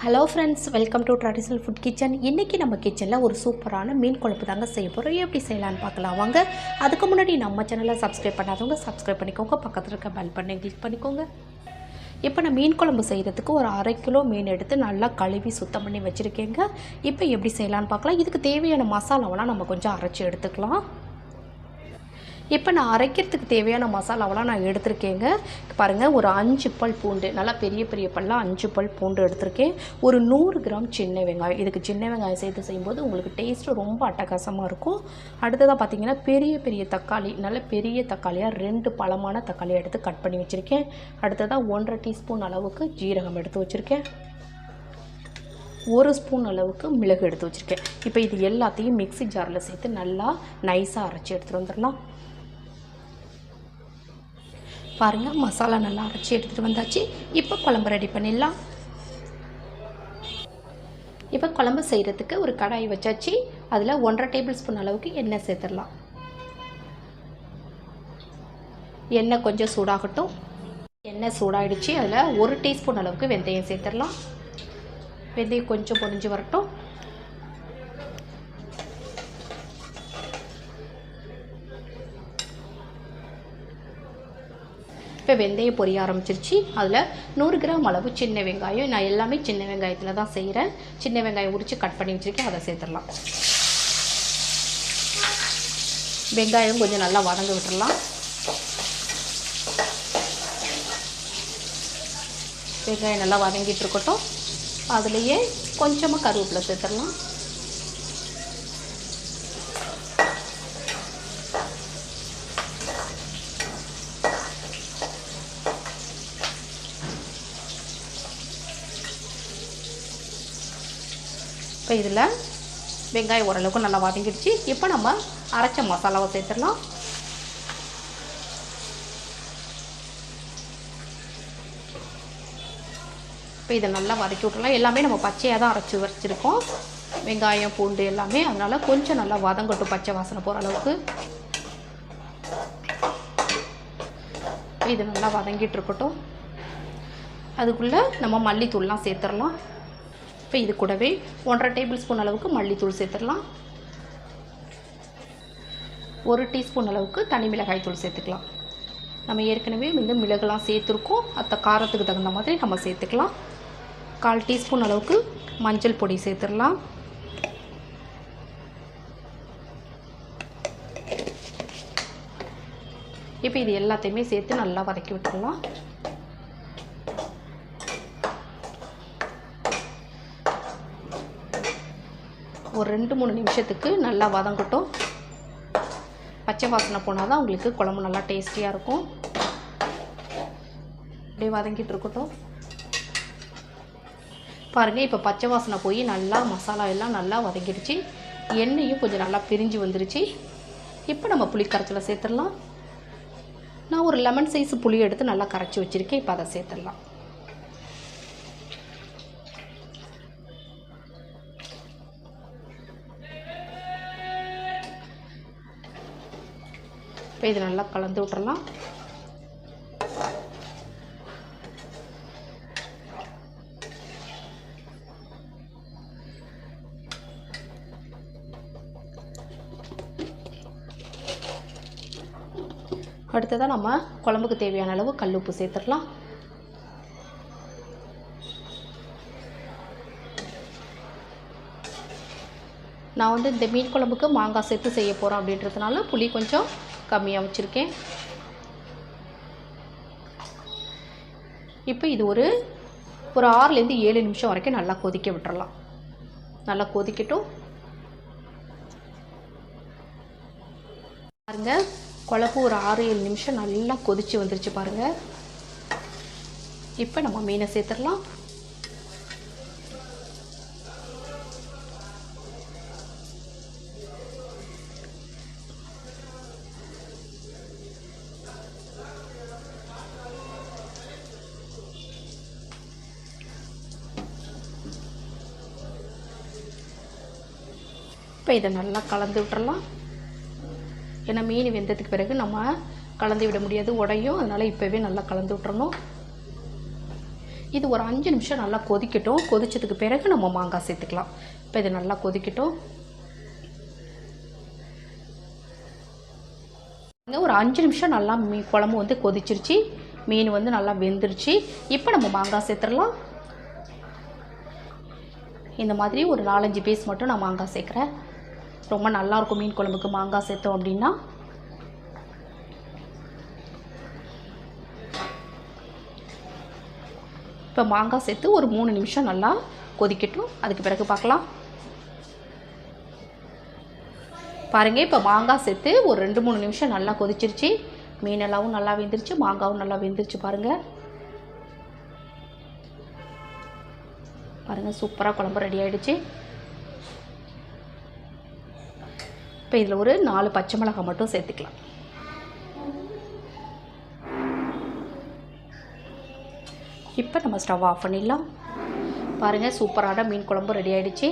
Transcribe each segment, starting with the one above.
Hello friends, welcome to traditional food kitchen. இன்றைக்கி நம்ம கிச்சனில் ஒரு சூப்பரான மீன் குழம்பு தாங்க செய்ய போகிறோம். எப்படி செய்யலான்னு பார்க்கலாம் வாங்க. அதுக்கு முன்னாடி நம்ம சேனலை சப்ஸ்கிரைப் பண்ணாதவங்க சப்ஸ்கிரைப் பண்ணிக்கோங்க, பக்கத்தில் இருக்க பெல் பட்டனை கிளிக் பண்ணிக்கோங்க. இப்போ நான் மீன் குழம்பு செய்கிறதுக்கு ஒரு 1/2 கிலோ மீன் எடுத்து நல்லா கழுவி சுத்தம் பண்ணி வச்சுருக்கேங்க. இப்போ எப்படி செய்யலான்னு பார்க்கலாம். இதுக்கு தேவையான மசாலாவெல்லாம் நம்ம கொஞ்சம் அரைச்சி எடுத்துக்கலாம். இப்போ நான் அரைக்கிறதுக்கு தேவையான மசாலாவெல்லாம் நான் எடுத்திருக்கேங்க. பாருங்கள், ஒரு 5 பல் பூண்டு, நல்லா பெரிய பெரிய பல்லாக 5 பல் பூண்டு எடுத்திருக்கேன். ஒரு 100 கிராம் சின்ன வெங்காயம். இதுக்கு சின்ன வெங்காயம் சேர்த்து செய்யும்போது உங்களுக்கு டேஸ்ட்டு ரொம்ப அட்டகாசமாக இருக்கும். அடுத்ததாக பார்த்திங்கன்னா பெரிய பெரிய தக்காளி, நல்ல பெரிய தக்காளியாக 2 பழமான தக்காளியை எடுத்து கட் பண்ணி வச்சுருக்கேன். அடுத்ததாக 1.5 டீஸ்பூன் அளவுக்கு ஜீரகம் எடுத்து வச்சுருக்கேன். 1 ஸ்பூன் அளவுக்கு மிளகு எடுத்து வச்சுருக்கேன். இப்போ இது எல்லாத்தையும் மிக்ஸி ஜாரில் சேர்த்து நல்லா நைஸாக அரைச்சி எடுத்துகிட்டு வந்துடலாம். பாருங்கள், மசாலா நல்லா அரைச்சி எடுத்துகிட்டு வந்தாச்சு. இப்போ குழம்பு ரெடி பண்ணிடலாம். இப்போ குழம்பு செய்கிறதுக்கு ஒரு கடாய் வச்சாச்சு. அதில் 1.5 டேபிள் ஸ்பூன் அளவுக்கு எண்ணெய் சேர்த்துடலாம். எண்ணெய் கொஞ்சம் சூடாகட்டும். எண்ணெய் சூடாகிடுச்சு. அதில் 1 டீஸ்பூன் அளவுக்கு வெந்தயம் சேர்த்துடலாம். வெந்தயம் கொஞ்சம் பொரிஞ்சு வரட்டும். இப்போ வெந்தயம் பொரிய ஆரம்பிச்சிருச்சு. அதில் 100 கிராம் அளவு சின்ன வெங்காயம், நான் எல்லாமே சின்ன வெங்காயத்தில் தான் செய்கிறேன். சின்ன வெங்காயம் உரித்து கட் பண்ணி வச்சுருக்கேன், அதை சேர்த்துடலாம். வெங்காயம் கொஞ்சம் நல்லா வதங்க விட்டுடலாம். வெங்காயம் நல்லா வதங்கிட்டு இருக்கட்டும். அதுலேயே கொஞ்சமாக கருவேப்பிலை சேர்த்துடலாம். இப்போ இதில் வெங்காயம் ஓரளவுக்கு நல்லா வதங்கிடுச்சு. இப்போ நம்ம அரைச்ச மசாலாவை சேர்த்துடலாம். இப்போ இதை நல்லா வதக்கி விட்டுடலாம். எல்லாமே நம்ம பச்சையாக தான் அரைச்சி வச்சுருக்கோம், வெங்காயம் பூண்டு எல்லாமே. அதனால் கொஞ்சம் நல்லா வதங்கட்டும், பச்சை வாசனை போகிற அளவுக்கு. இது நல்லா வதங்கிட்டு இருக்கட்டும். அதுக்குள்ளே நம்ம மல்லித்தூள்லாம் சேர்த்துடலாம். இப்போ இது கூடவே 1.5 டேபிள் ஸ்பூன் அளவுக்கு மல்லித்தூள் சேர்த்துடலாம். 1 டீஸ்பூன் அளவுக்கு தனி மிளகாய் தூள் சேர்த்துக்கலாம். நம்ம ஏற்கனவே மிளகுலாம் சேர்த்துருக்கோம், அந்த காரத்துக்கு தகுந்த மாதிரி நம்ம சேர்த்துக்கலாம். 1/4 டீஸ்பூன் அளவுக்கு மஞ்சள் பொடி சேர்த்துடலாம். இப்போ இது எல்லாத்தையுமே சேர்த்து நல்லா வதக்கி விட்டுடலாம். ஒரு 2-3 நிமிஷத்துக்கு நல்லா வதங்கட்டும். பச்சை வாசனை போனால் தான் உங்களுக்கு குழம்பு நல்லா டேஸ்டியாக இருக்கும். அப்படியே வதங்கிட்டு இருக்கட்டும். பாருங்கள், இப்போ பச்சை வாசனை போய் நல்லா மசாலா எல்லாம் நல்லா வதங்கிடுச்சு. எண்ணெயும் கொஞ்சம் நல்லா பிரிஞ்சு வந்துருச்சு. இப்போ நம்ம புளி கரைச்சலை சேர்த்துடலாம். நான் ஒரு லெமன் சைஸ் புளி எடுத்து நல்லா கரைச்சி வச்சுருக்கேன். இப்போ அதை சேர்த்துடலாம். இப்போ இது நல்லா கலந்து விட்டுறலாம். அடுத்ததாக நம்ம குழம்புக்கு தேவையான அளவு கல் உப்பு சேர்த்துடலாம். நான் இந்த மீன் குழம்புக்கு மாங்காய் சேர்த்து செய்ய போகிறோம் அப்படின்றதுனால புளி கொஞ்சம் கம்மியாக வச்சுருக்கேன். இப்போ இது ஒரு 6லேருந்து 7 நிமிஷம் வரைக்கும் நல்லா கொதிக்க விட்டுறலாம். நல்லா கொதிக்கட்டும். பாருங்கள், குழம்பு ஒரு 6-7 நிமிஷம் நல்லா கொதித்து வந்துருச்சு பாருங்கள். இப்போ நம்ம மீனை சேர்த்துடலாம். இப்போ இதை நல்லா கலந்து விட்டுறலாம். ஏன்னா மீன் வெந்ததுக்கு பிறகு நம்ம கலந்து விட முடியாது, உடையும். அதனால் இப்போவே நல்லா கலந்து விட்டுறணும். இது ஒரு 5 நிமிஷம் நல்லா கொதிக்கட்டும். கொதிச்சதுக்கு பிறகு நம்ம மாங்காய் சேர்த்துக்கலாம். இப்போ இது நல்லா கொதிக்கட்டும். ஒரு 5 நிமிஷம் நல்லா குழம்பு வந்து கொதிச்சிருச்சு. மீன் வந்து நல்லா வெந்துருச்சு. இப்போ நம்ம மாங்காய் சேர்த்துடலாம். இந்த மாதிரி ஒரு 4-5 பீஸ் மட்டும் நான் மாங்காய் சேர்க்குறேன். ரொம்ப நல்லாயிருக்கும் மீன் குழம்புக்கு மாங்காய் சேர்த்தோம் அப்படின்னா. இப்போ மாங்காய் சேர்த்து ஒரு 3 நிமிஷம் நல்லா கொதிக்கட்டும். அதுக்கு பிறகு பார்க்கலாம். பாருங்கள், இப்போ மாங்காய் சேர்த்து ஒரு 2-3 நிமிஷம் நல்லா கொதிச்சிருச்சு. மீனெல்லாம் நல்லா வெந்துருச்சு, மாங்காவும் நல்லா வெந்துருச்சு. பாருங்கள் பாருங்கள், சூப்பராக குழம்பு ரெடி ஆகிடுச்சு. இப்போ இதில் ஒரு 4 பச்சை மிளகாய் மட்டும் சேர்த்துக்கலாம். இப்போ நம்ம ஸ்டவ் ஆஃப் பண்ணிடலாம். பாருங்கள், சூப்பரான மீன் குழம்பு ரெடி ஆகிடுச்சு.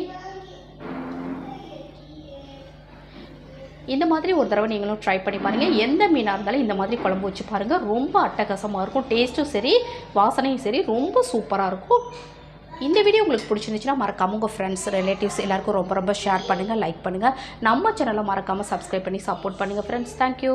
இந்த மாதிரி ஒரு தடவை நீங்களும் ட்ரை பண்ணி பாருங்கள். எந்த மீனாக இருந்தாலும் இந்த மாதிரி குழம்பு வச்சு பாருங்கள். ரொம்ப அட்டகாசமாக இருக்கும். டேஸ்ட்டும் சரி, வாசனையும் சரி, ரொம்ப சூப்பராக இருக்கும். இந்த வீடியோ உங்களுக்கு பிடிச்சிருந்துச்சுன்னா மறக்காமல் உங்கள் ஃப்ரெண்ட்ஸ், ரிலேட்டிவ்ஸ் எல்லாருக்கும் ரொம்ப ரொம்ப ஷேர் பண்ணுங்கள், லைக் பண்ணுங்கள். நம்ம சேனலை மறக்காமல் சப்ஸ்கிரைப் பண்ணி சப்போர்ட் பண்ணுங்கள் ஃப்ரெண்ட்ஸ். தேங்க்யூ.